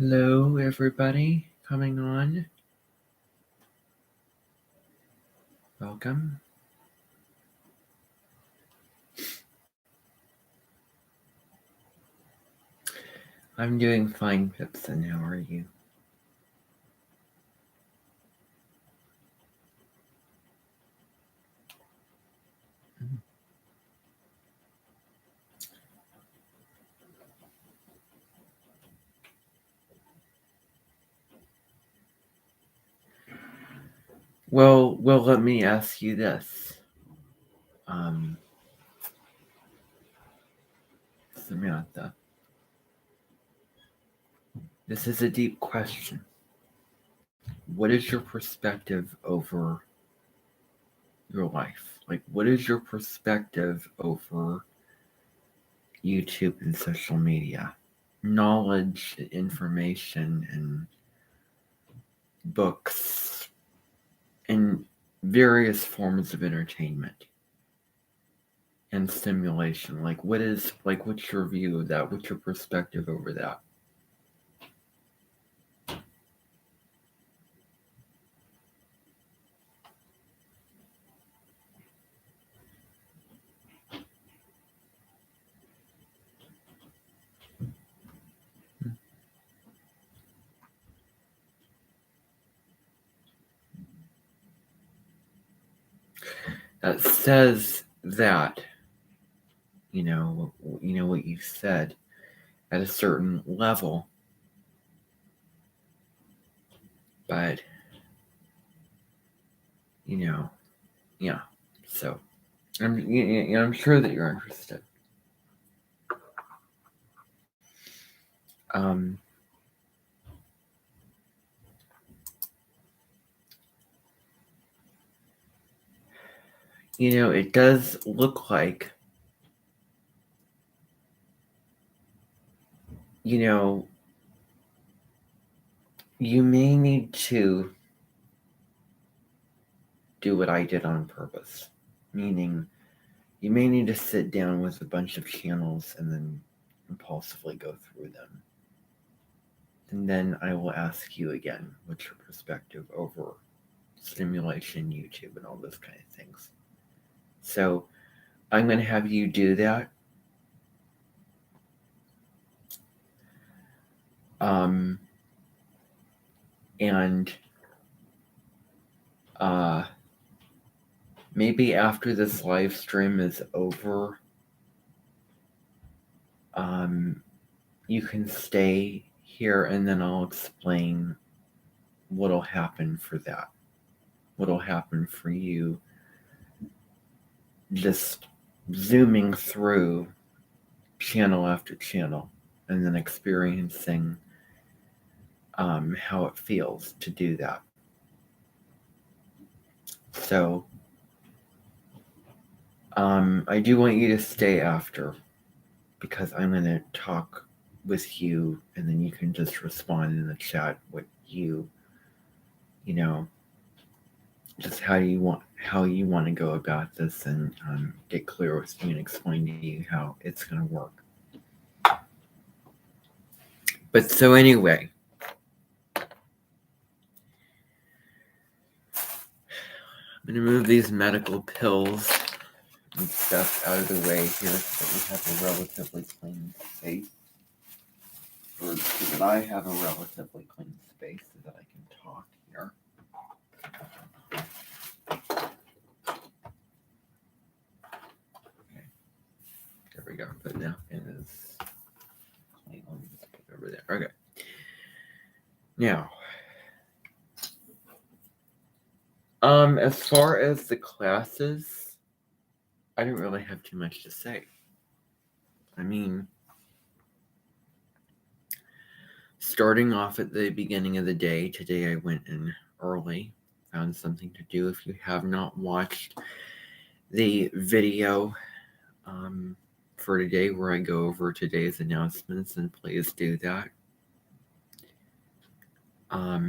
Hello, everybody coming on. Welcome. I'm doing fine, Pipson. How are you? Well, let me ask you this. Samantha, this is a deep question. What is your perspective over your life? Like, what is your perspective over YouTube and social media? Knowledge, information, and books, and various forms of entertainment and stimulation. What's your view of that? What's your perspective over that? That says that, you know what you said, at a certain level, but yeah. So I'm sure that you're interested. Um, it does look like, you may need to do what I did on purpose, meaning you may need to sit down with a bunch of channels and then impulsively go through them. And then I will ask you again, what's your perspective over stimulation, YouTube, and all those kind of things. So I'm going to have you do that. And maybe after this live stream is over, you can stay here and then I'll explain what'll happen for that. What'll happen for you just zooming through channel after channel and then experiencing how it feels to do that. So I do want you to stay after, because I'm going to talk with you and then you can just respond in the chat what just how you want to go about this, and get clear with me and explain to you how it's going to work. But so anyway, I'm going to move these medical pills and stuff out of the way here so that we have a relatively clean space. Or so that I have a relatively clean space so that I can talk here. Okay. There we go. But now it is clean. Let me just put it over there. Okay. Now, as far as the classes, I don't really have too much to say. I mean, starting off at the beginning of the day, today I went in early, found something to do. If you have not watched the video for today where I go over today's announcements, then please do that.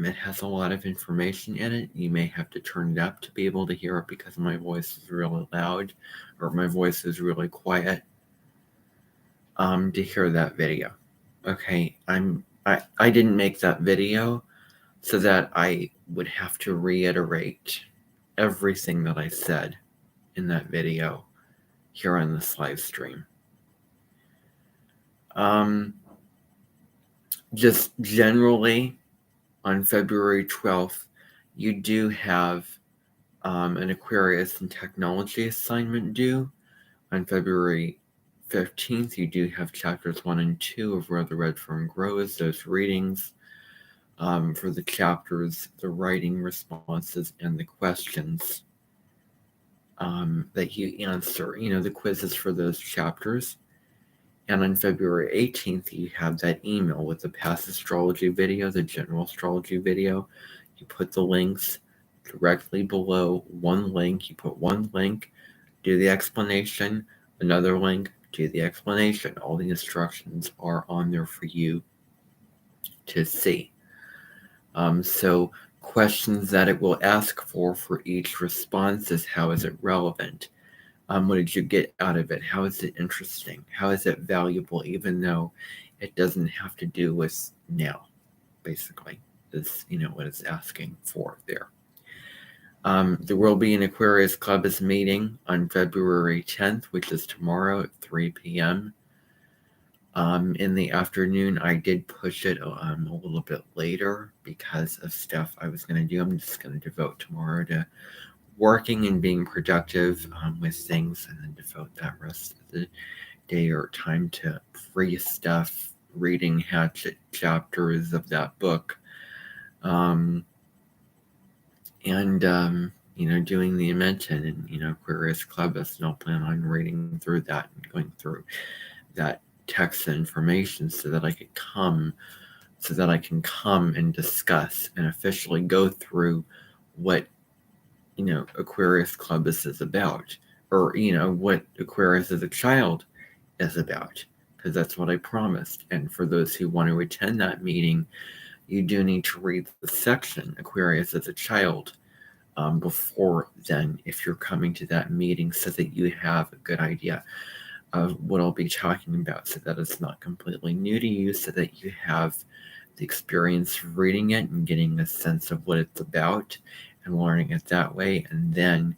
It has a lot of information in it. You may have to turn it up to be able to hear it because my voice is really loud or my voice is really quiet to hear that video. Okay, I'm I didn't make that video so that I would have to reiterate everything that I said in that video here on this live stream. Just generally, on February 12th, you do have an Aquarius and Technology assignment due. On February 15th, you do have chapters 1 and 2 of Where the Red Fern Grows, those readings. For the chapters, the writing responses, and the questions that you answer, the quizzes for those chapters. And on February 18th, you have that email with the past astrology video, the general astrology video. You put the links directly below one link. You put one link, do the explanation, another link, do the explanation. All the instructions are on there for you to see. So questions that it will ask for each response is, how is it relevant? What did you get out of it? How is it interesting? How is it valuable, even though it doesn't have to do with now, basically, is, what it's asking for there. There will be an Aquarius Club's meeting on February 10th, which is tomorrow at 3 p.m. In the afternoon. I did push it a little bit later because of stuff I was going to do. I'm just going to devote tomorrow to working and being productive with things, and then devote that rest of the day or time to free stuff, reading hatchet chapters of that book, and doing the Invention and Aquarius Club. I still plan on reading through that and going through that text and information so that I can come and discuss and officially go through what Aquarius Club is about, or what Aquarius as a child is about, because that's what I promised. And for those who want to attend that meeting, you do need to read the section Aquarius as a child before then, if you're coming to that meeting, so that you have a good idea of what I'll be talking about, so that it's not completely new to you, so that you have the experience of reading it and getting a sense of what it's about and learning it that way. And then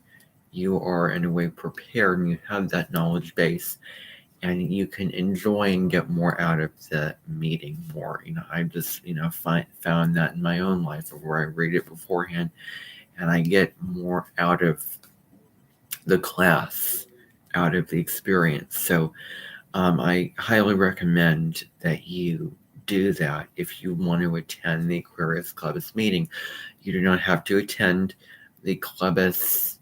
you are in a way prepared, and you have that knowledge base, and you can enjoy and get more out of the meeting more. I just found that in my own life, where I read it beforehand and I get more out of the class, out of the experience. So I highly recommend that you do that if you want to attend the Aquarius Club's meeting. You do not have to attend the Club's,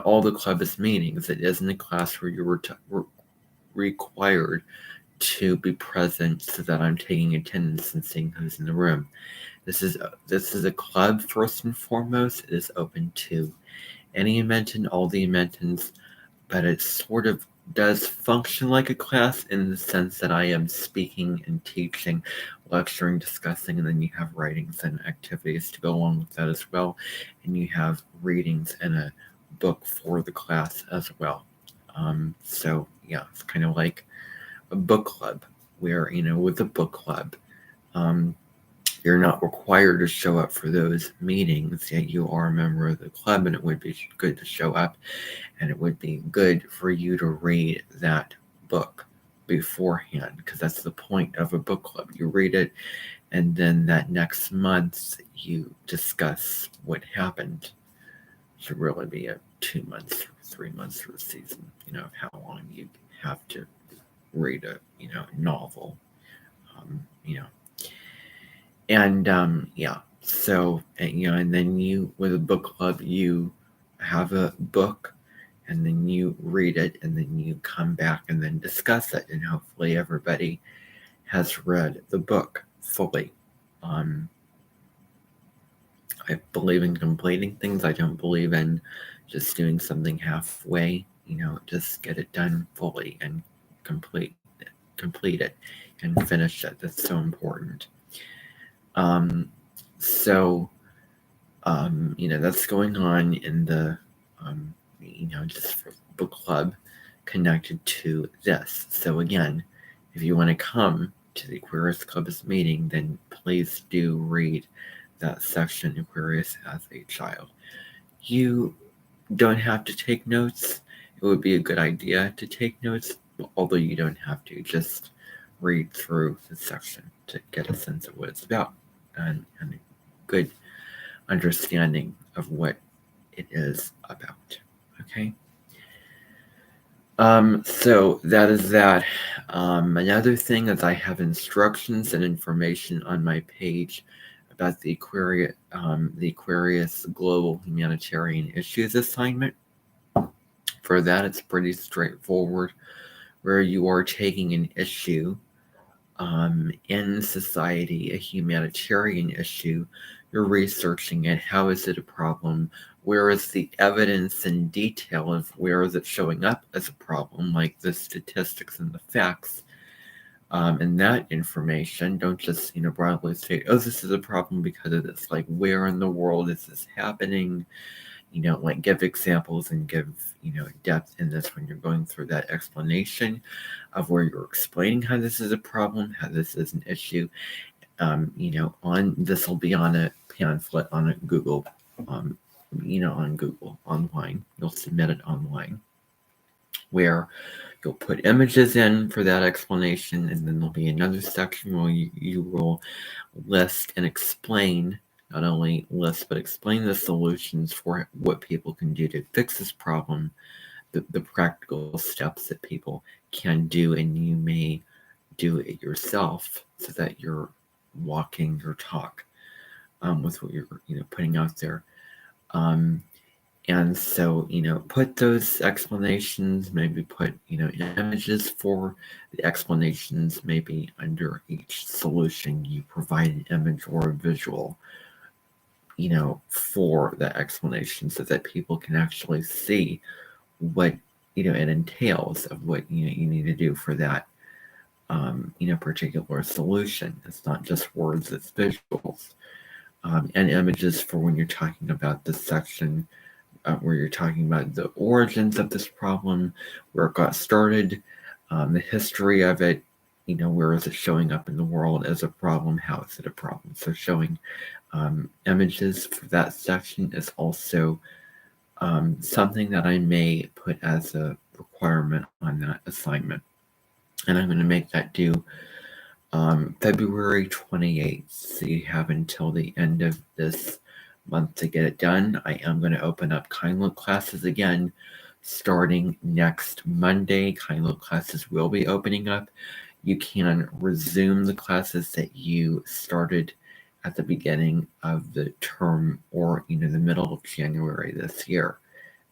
all the Club's meetings. It isn't a class where you're required to be present so that I'm taking attendance and seeing who's in the room. This is a club, first and foremost. It is open to any Invention, all the Inventons, but it sort of does function like a class in the sense that I am speaking and teaching, lecturing, discussing, and then you have writings and activities to go along with that as well, and you have readings and a book for the class as well. So yeah, it's kind of like a book club, where with a book club, you're not required to show up for those meetings, yet you are a member of the club, and it would be good to show up, and it would be good for you to read that book beforehand, because that's the point of a book club. You read it, and then that next month you discuss what happened. It should really be a 2 months or 3 months for a season, of how long you have to read a novel, and so and then you, with a book club, you have a book, and then you read it, and then you come back and then discuss it, and hopefully everybody has read the book fully. I believe in completing things. I don't believe in just doing something halfway. Just get it done fully and complete it and finish it. That's so important. That's going on in the just for book club connected to this. So again, if you want to come to the Aquarius Club's meeting, then please do read that section, Aquarius as a Child. You don't have to take notes. It would be a good idea to take notes, although you don't have to. Just read through the section to get a sense of what it's about and a good understanding of what it is about. Okay? So that is that. Another thing is I have instructions and information on my page about the Aquarius Global Humanitarian Issues assignment. For that, it's pretty straightforward, where you are taking an issue in society, a humanitarian issue. You're researching it. How is it a problem? Where is the evidence and detail of where is it showing up as a problem, like the statistics and the facts? And that information, don't just broadly say, oh, this is a problem because of this. Like, where in the world is this happening? Like give examples and give depth in this when you're going through that explanation of where you're explaining how this is a problem, how this is an issue. On this will be on a pamphlet on a Google, on Google online. You'll submit it online, where you'll put images in for that explanation, and then there'll be another section where you will list and explain, not only list, but explain the solutions for what people can do to fix this problem, the practical steps that people can do, and you may do it yourself so that you're walking your talk with what you're putting out there. And so, put those explanations, maybe put, images for the explanations, maybe under each solution you provide an image or a visual, for the explanation so that people can actually see what, it entails of what, you need to do for that, particular solution. It's not just words, it's visuals. And images for when you're talking about the section where you're talking about the origins of this problem, where it got started, the history of it, where is it showing up in the world as a problem, how is it a problem. So showing images for that section is also something that I may put as a requirement on that assignment. And I'm going to make that due February 28th. So you have until the end of this month to get it done. I am going to open up Kindle classes again starting next Monday. Kindle classes will be opening up. You can resume the classes that you started at the beginning of the term or the middle of January this year,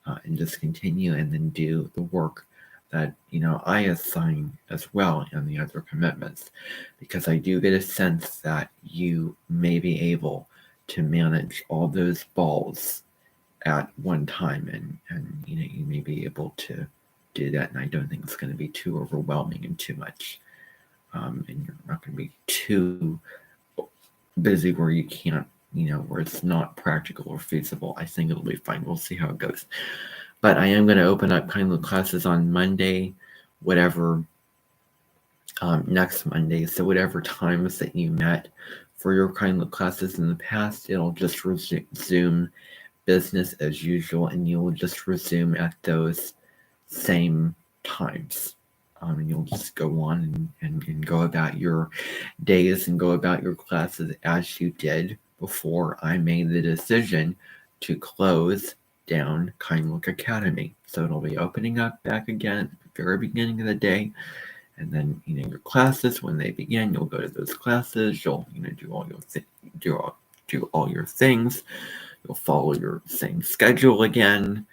and just continue and then do the work that I assign as well and the other commitments, because I do get a sense that you may be able to manage all those balls at one time, and you may be able to do that, and I don't think it's going to be too overwhelming and too much, and you're not going to be too busy where you can't, where it's not practical or feasible. I think it'll be fine. We'll see how it goes. But I am going to open up Kindle classes on Monday, whatever, next Monday. So whatever times that you met for your Kindle classes in the past, it'll just resume business as usual, and you'll just resume at those same times. And you'll just go on and go about your days and go about your classes as you did before I made the decision to close down Kindle Academy. So it'll be opening up back again at the very beginning of the day. And then, your classes, when they begin, you'll go to those classes. You'll, do all your do all your things. You'll follow your same schedule again.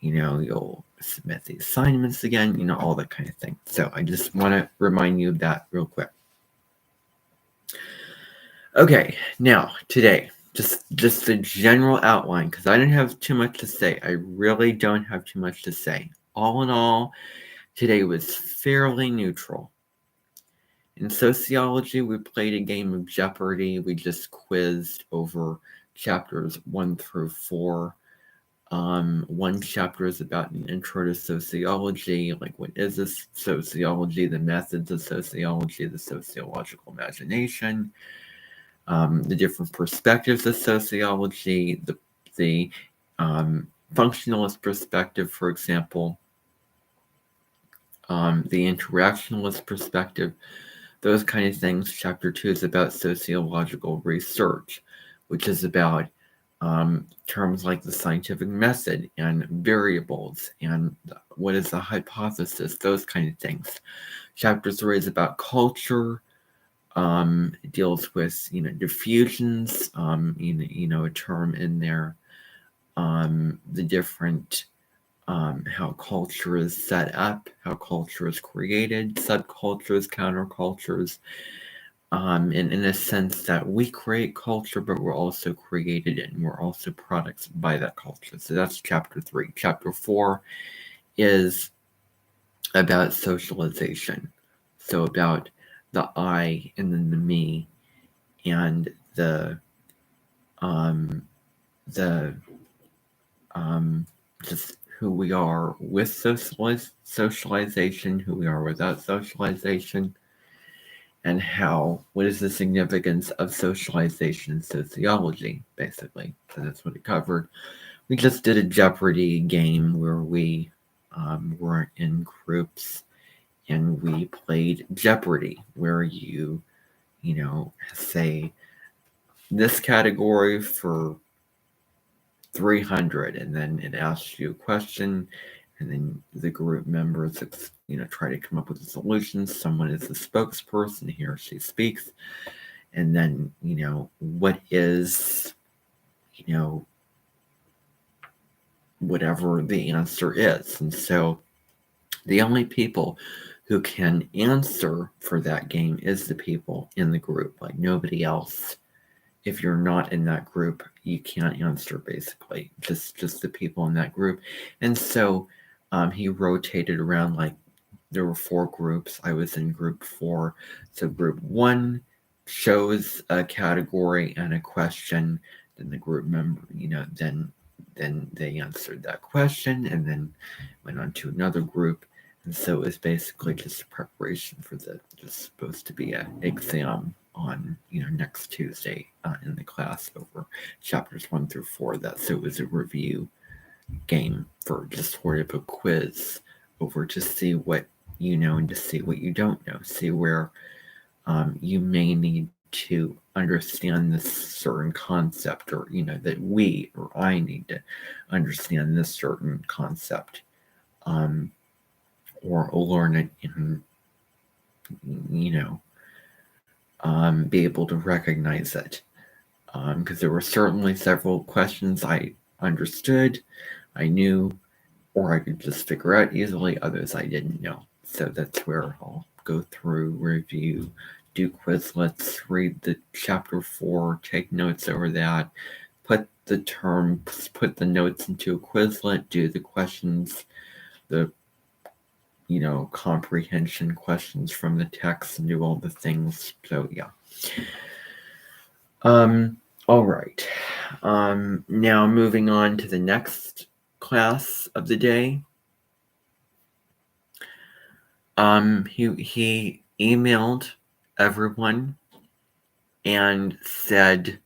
You'll submit the assignments again. All that kind of thing. So I just want to remind you of that real quick. Okay, now today, just a general outline, because I don't have too much to say. I really don't have too much to say. All in all, today was fairly neutral. In sociology, we played a game of Jeopardy. We just quizzed over chapters 1 through 4 One chapter is about an intro to sociology, like what is this sociology, the methods of sociology, the sociological imagination, the different perspectives of sociology, the functionalist perspective, for example, the interactionalist perspective, those kind of things. Chapter 2 is about sociological research, which is about terms like the scientific method and variables and what is a hypothesis, those kind of things. Chapter 3 is about culture. It deals with diffusions, a term in there, the different how culture is set up, how culture is created, subcultures, countercultures, in a sense that we create culture, but we're also created and we're also products by that culture. So that's chapter 3. Chapter 4 is about socialization. So about the I and then the me and the just who we are with socialization, who we are without socialization, and what is the significance of socialization in sociology, basically. So that's what it covered. We just did a Jeopardy game where we were in groups and we played Jeopardy, where you say this category for 300, and then it asks you a question, and then the group members try to come up with a solution. Someone is the spokesperson, he or she speaks, and then what is whatever the answer is. And so the only people who can answer for that game is the people in the group, like nobody else. If you're not in that group, you can't answer, basically. Just the people in that group. And so he rotated around, like there were 4 groups. I was in group 4. So group 1 chose a category and a question. Then the group member, then they answered that question and then went on to another group. And so it was basically just a preparation for just supposed to be an exam on next Tuesday in the class over chapters 1 through 4. So it was a review game for just sort of a quiz over to see what you know and to see what you don't know, see where you may need to understand this certain concept, or that we or I need to understand this certain concept, or learn it and be able to recognize it, because there were certainly several questions I understood, I knew, or I could just figure out easily. Others I didn't know. So that's where I'll go through, review, do Quizlets, read the chapter 4, take notes over that, put the notes into a Quizlet, do the questions, the comprehension questions from the text, and do all the things. So yeah. All right. Now moving on to the next class of the day. He emailed everyone and said,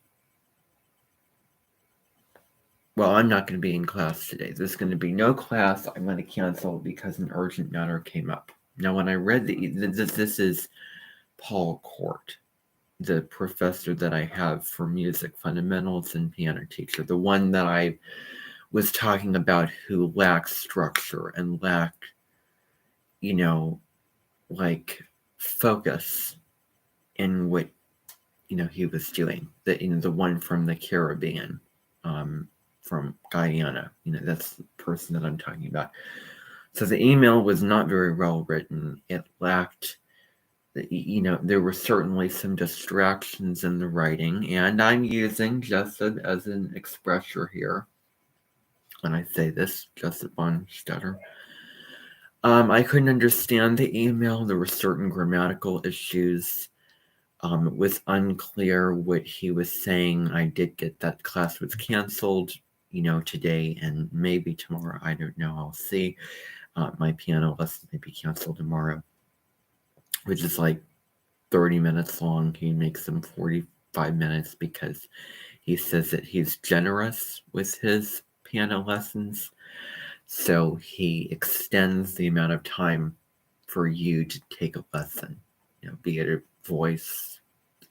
well, I'm not going to be in class today. There's going to be no class. I'm going to cancel because an urgent matter came up. Now, when I read this is Paul Court, the professor that I have for music fundamentals and piano teacher, the one that I was talking about who lacked structure and lacked, like focus in what, he was doing. The one from the Caribbean, from Guyana, that's the person that I'm talking about. So the email was not very well written. It lacked, there were certainly some distractions in the writing, and I'm using Jessup as an expressor here when I say this, Jessup von Stetter. I couldn't understand the email. There were certain grammatical issues. It was unclear what he was saying. I did get that class was canceled. today and maybe tomorrow. I don't know. I'll see. My piano lesson may be canceled tomorrow, which is like 30 minutes long. He makes them 45 minutes because he says that he's generous with his piano lessons. So he extends the amount of time for you to take a lesson, be it a voice,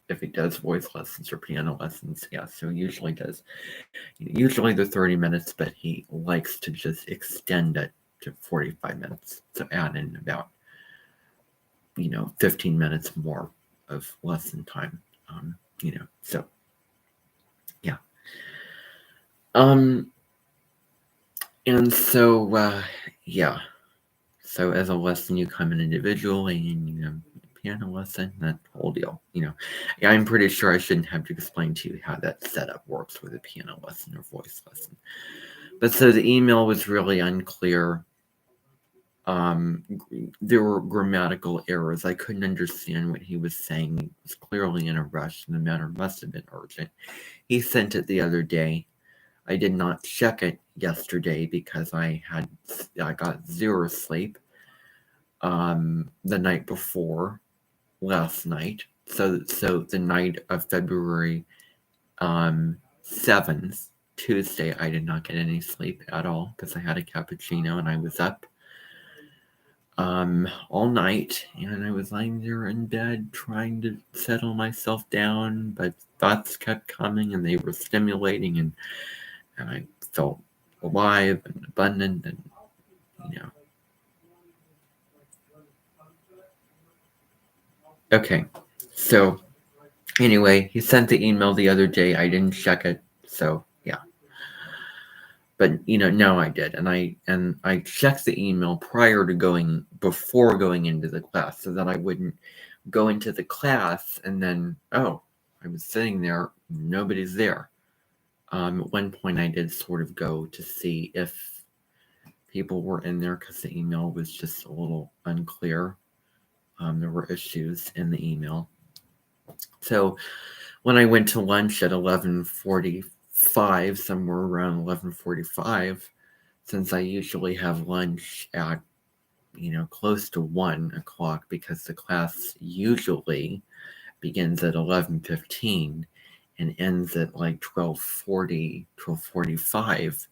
if he does voice lessons or piano lessons. Yeah, so usually they're 30 minutes, but he likes to just extend it to 45 minutes. So add in about, 15 minutes more of lesson time, so yeah. And so, yeah. So as a lesson, you come in individually and, piano lesson, that whole deal, Yeah, I'm pretty sure I shouldn't have to explain to you how that setup works with a piano lesson or voice lesson. But so the email was really unclear. There were grammatical errors. I couldn't understand what he was saying. He was clearly in a rush, and the matter must have been urgent. He sent it the other day. I did not check it yesterday because I got zero sleep the night before last night. So the night of February 7th, Tuesday, I did not get any sleep at all because I had a cappuccino and I was up all night, and I was lying there in bed trying to settle myself down, but thoughts kept coming and they were stimulating, and I felt alive and abundant, and okay. So anyway, he sent the email the other day. I didn't check it, so yeah. But no, I did, and I checked the email before going into the class, so that I wouldn't go into the class and then I was sitting there, nobody's there. At one point, I did sort of go to see if people were in there because the email was just a little unclear. There were issues in the email. So when I went to lunch at 11:45, somewhere around 11:45, since I usually have lunch at close to 1 o'clock because the class usually begins at 11:15 and ends at like 12:40, 12:45.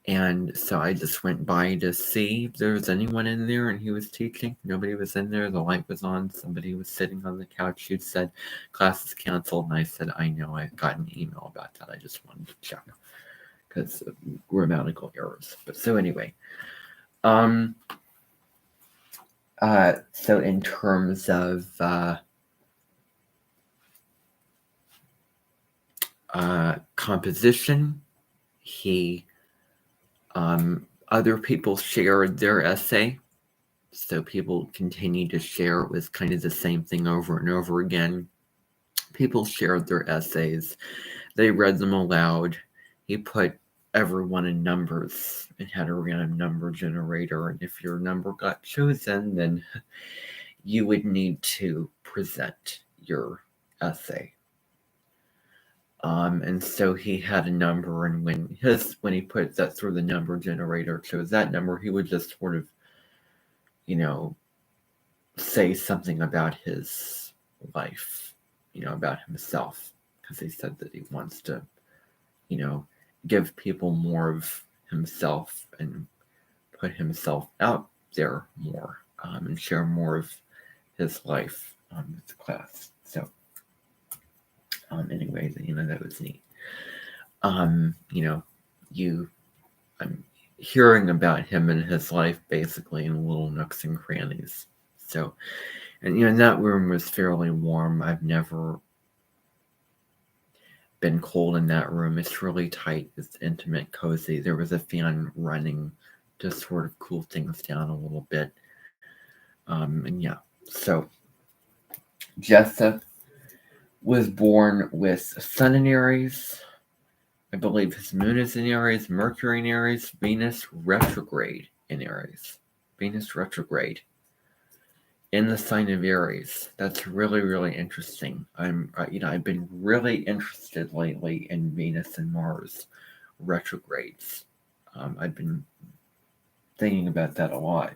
And so I just went by to see if there was anyone in there, and he was teaching. Nobody was in there. The light was on. Somebody was sitting on the couch who said, class is canceled. And I said, I know, I got an email about that. I just wanted to check because of grammatical errors. But so anyway, so in terms of composition, other people shared their essay, so people continued to share. It was kind of the same thing over and over again. People shared their essays. They read them aloud. He put everyone in numbers and had a random number generator, and if your number got chosen, then you would need to present your essay. And so he had a number, and when he put that through the number generator chose that number, he would just sort of, say something about his life, about himself, because he said that he wants to, give people more of himself and put himself out there more, and share more of his life with the class. So anyway, that was neat. I'm hearing about him and his life basically in little nooks and crannies. So, and that room was fairly warm. I've never been cold in that room. It's really tight. It's intimate, cozy. There was a fan running to sort of cool things down a little bit. And yeah, so Jessup was born with Sun in Aries. I believe his moon is in Aries, Mercury in Aries, Venus retrograde in Aries. Venus retrograde in the sign of Aries. That's really, really interesting. I've been really interested lately in Venus and Mars retrogrades. I've been thinking about that a lot.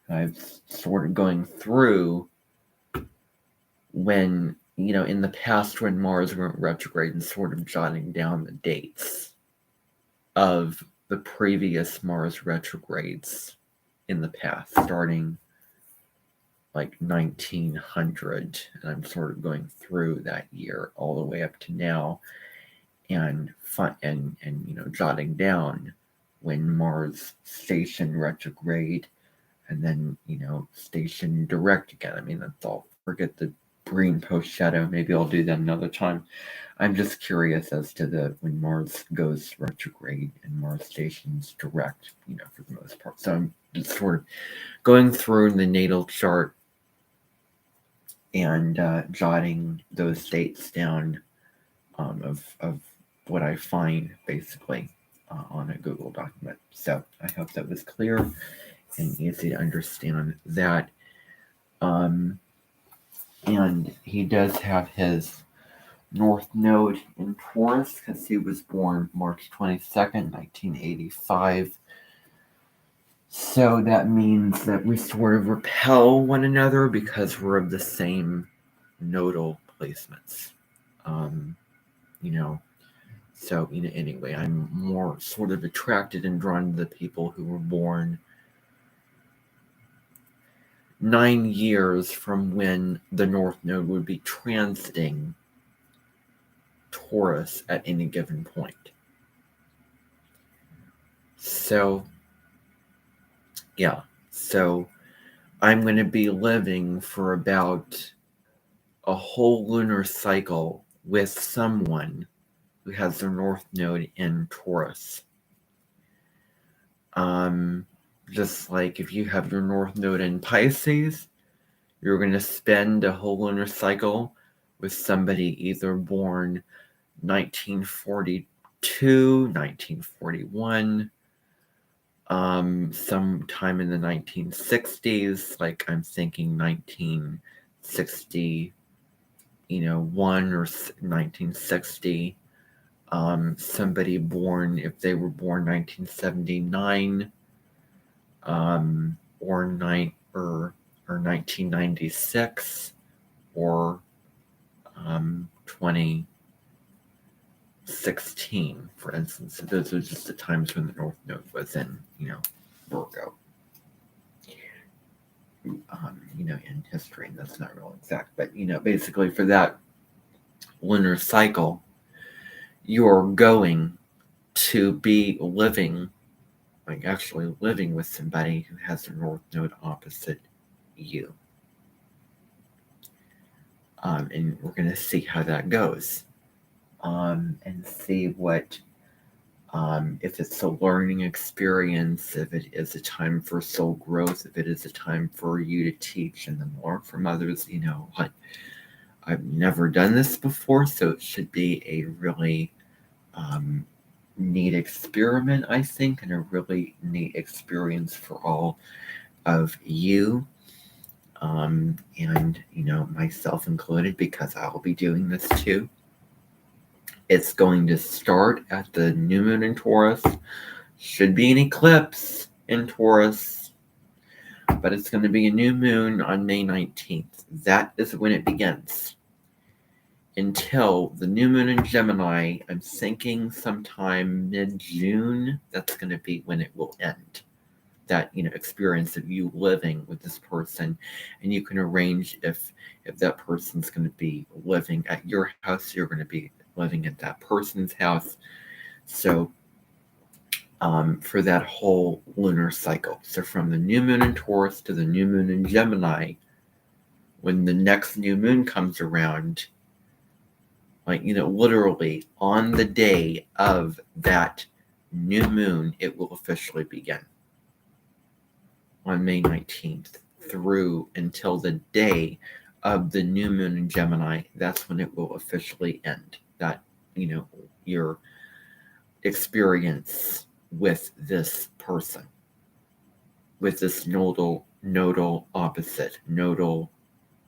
I've sort of going through when, in the past when Mars went retrograde, and sort of jotting down the dates of the previous Mars retrogrades in the past, starting like 1900, and I'm sort of going through that year all the way up to now, and jotting down when Mars station retrograde, and then station direct again. I mean, that's all. Forget the green post shadow. Maybe I'll do that another time. I'm just curious as to when Mars goes retrograde and Mars stations direct, for the most part. So I'm just sort of going through the natal chart and jotting those dates down of what I find, basically, on a Google document. So I hope that was clear and easy to understand that. And he does have his North Node in Taurus because he was born March 22nd, 1985. So that means that we sort of repel one another because we're of the same nodal placements. So, anyway, I'm more sort of attracted and drawn to the people who were born 9 years from when the North Node would be transiting Taurus at any given point. So, yeah. So, I'm going to be living for about a whole lunar cycle with someone who has their North Node in Taurus. Just like if you have your North Node in Pisces, you're going to spend a whole lunar cycle with somebody either born 1942, 1941, sometime in the 1960s, like I'm thinking 1960, 1 or 1960. Somebody born, if they were born 1979, or 1996, or 2016, for instance. So those are just the times when the North Node was in, Virgo. In history, and that's not real exact, but basically for that lunar cycle, you're going to be actually living with somebody who has a North Node opposite you. And we're going to see how that goes. And see what, if it's a learning experience, if it is a time for soul growth, if it is a time for you to teach and then learn from others. I've never done this before, so it should be a really neat experiment, I think, and a really neat experience for all of you, and myself included, because I'll be doing this too. It's going to start at the new moon in Taurus. Should be an eclipse in Taurus, but it's going to be a new moon on May 19th. That is when it begins. Until the new moon in Gemini, I'm thinking sometime mid-June, that's going to be when it will end. That, experience of you living with this person, and you can arrange if that person's going to be living at your house, you're going to be living at that person's house. So, for that whole lunar cycle. So from the new moon in Taurus to the new moon in Gemini, when the next new moon comes around, literally on the day of that new moon, it will officially begin on May 19th through until the day of the new moon in Gemini. That's when it will officially end. That, your experience with this person, with this nodal opposite, nodal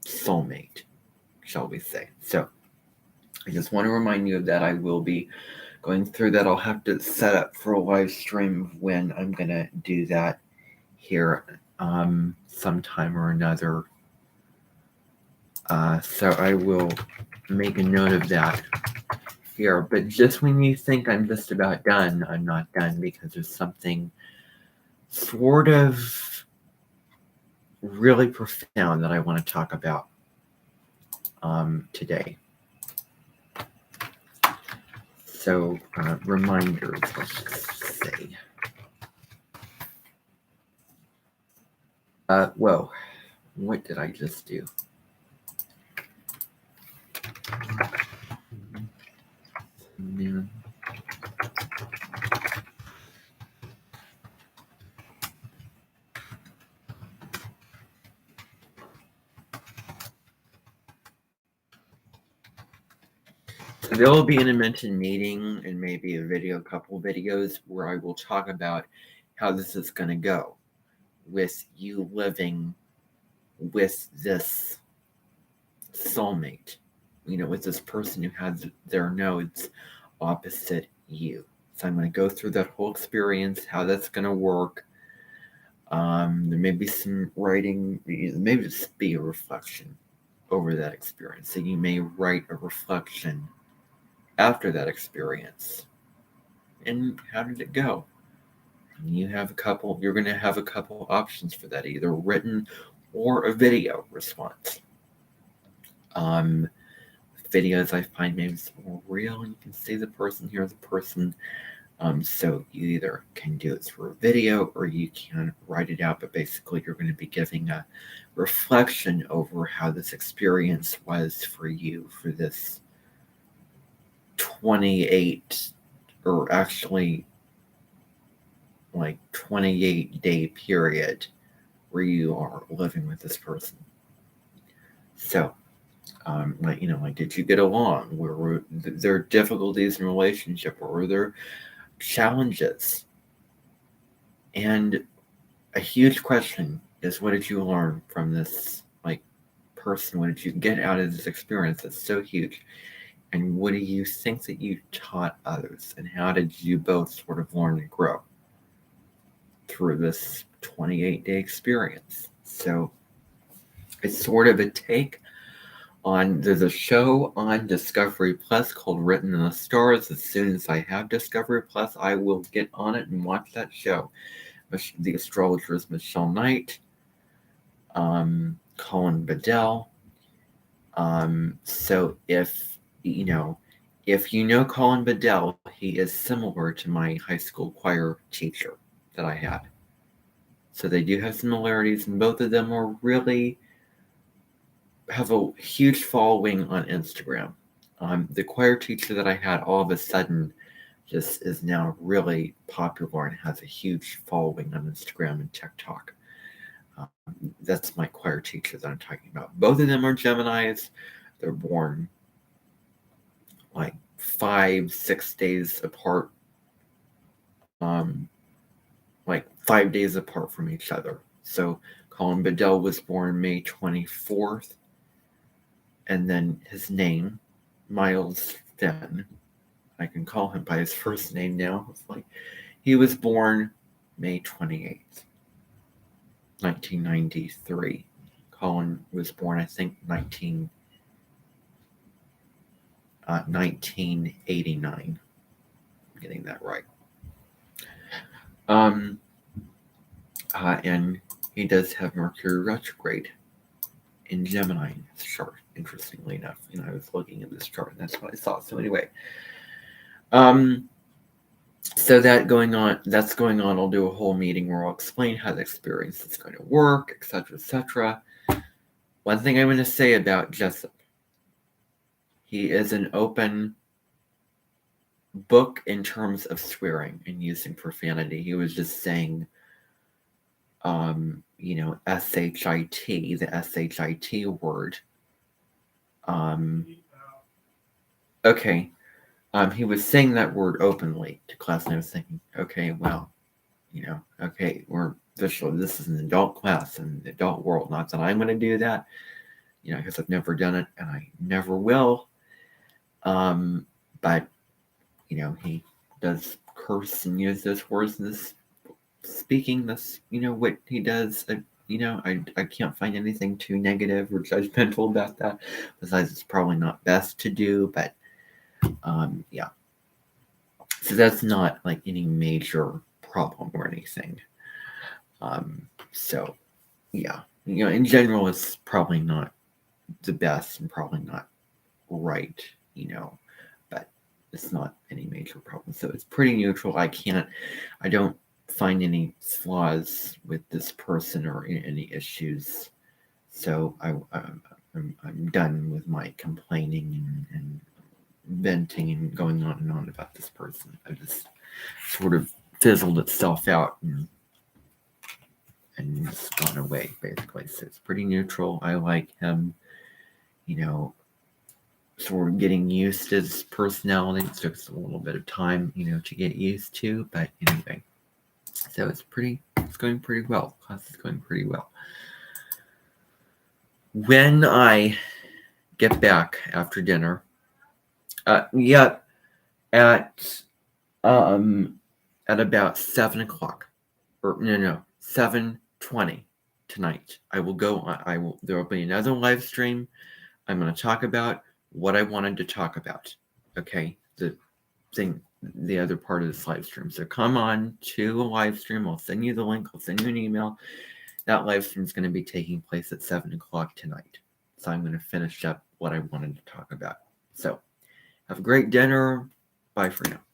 soulmate, shall we say. So I just want to remind you that I will be going through that. I'll have to set up for a live stream of when I'm going to do that here sometime or another. So I will make a note of that here. But just when you think I'm just about done, I'm not done, because there's something sort of really profound that I want to talk about today. So reminders, let's just say. Whoa, what did I just do? Man. So there will be an Invention meeting and maybe a couple videos where I will talk about how this is going to go with you living with this soulmate, with this person who has their nodes opposite you. So I'm going to go through that whole experience, how that's going to work. There may be some writing, maybe just be a reflection over that experience. So you may write a reflection after that experience. And how did it go? And you're going to have a couple options for that, either written or a video response. Videos I find maybe it's more real, and you can see the person, hear the person. So you either can do it through a video or you can write it out, but basically you're going to be giving a reflection over how this experience was for you for this 28 or actually like 28-day period where you are living with this person. So did you get along? Were there difficulties in relationship? Or were there challenges? And a huge question is, what did you learn from this person? What did you get out of this experience that's so huge? And what do you think that you taught others? And how did you both sort of learn and grow through this 28-day experience? So it's sort of a take on, there's a show on Discovery Plus called Written in the Stars. As soon as I have Discovery Plus, I will get on it and watch that show. The astrologers Michelle Knight, Colin Bedell. So if you know Colin Bedell, he is similar to my high school choir teacher that I had. So they do have similarities, and both of them are really have a huge following on Instagram. The choir teacher that I had all of a sudden just is now really popular and has a huge following on Instagram and TikTok. That's my choir teacher that I'm talking about. Both of them are Geminis. They're born 5-6 days apart, 5 days apart from each other. So Colin Bedell was born May 24th, and then his name, Miles Finn, I can call him by his first name now. He was born May 28th, 1993. Colin was born, I think, 1989. I'm getting that right. And he does have Mercury retrograde in Gemini in his chart, interestingly enough. I was looking at this chart and that's what I saw. So anyway, so that's going on. I'll do a whole meeting where I'll explain how the experience is going to work, etc., etc. One thing I'm going to say about Jessup, he is an open book in terms of swearing and using profanity. He was just saying, S-H-I-T, the S-H-I-T word. Okay. He was saying that word openly to class, and I was thinking, okay, well, okay, this is an adult class in the adult world. Not that I'm going to do that, because I've never done it and I never will. But he does curse and use those words in this speaking. That's, what he does. I can't find anything too negative or judgmental about that. Besides, it's probably not best to do, but yeah. So that's not like any major problem or anything. So yeah, in general, it's probably not the best and probably not right, but it's not any major problem. So it's pretty neutral. I don't find any flaws with this person or any issues. So I'm done with my complaining and venting and going on and on about this person. I just sort of fizzled itself out and just gone away, basically. So it's pretty neutral. I like him, sort of getting used to his personality. It took a little bit of time, to get used to. But anyway, so it's going pretty well. Class is going pretty well. When I get back after dinner, at about 7:00, or no, 7:20 tonight, I will go. There will be another live stream. I'm going to talk about what I wanted to talk about. Okay, the other part of this live stream. So come on to a live stream. I'll send you the link. I'll send you an email. That live stream is going to be taking place at 7:00 tonight. So I'm going to finish up what I wanted to talk about. So have a great dinner. Bye for now.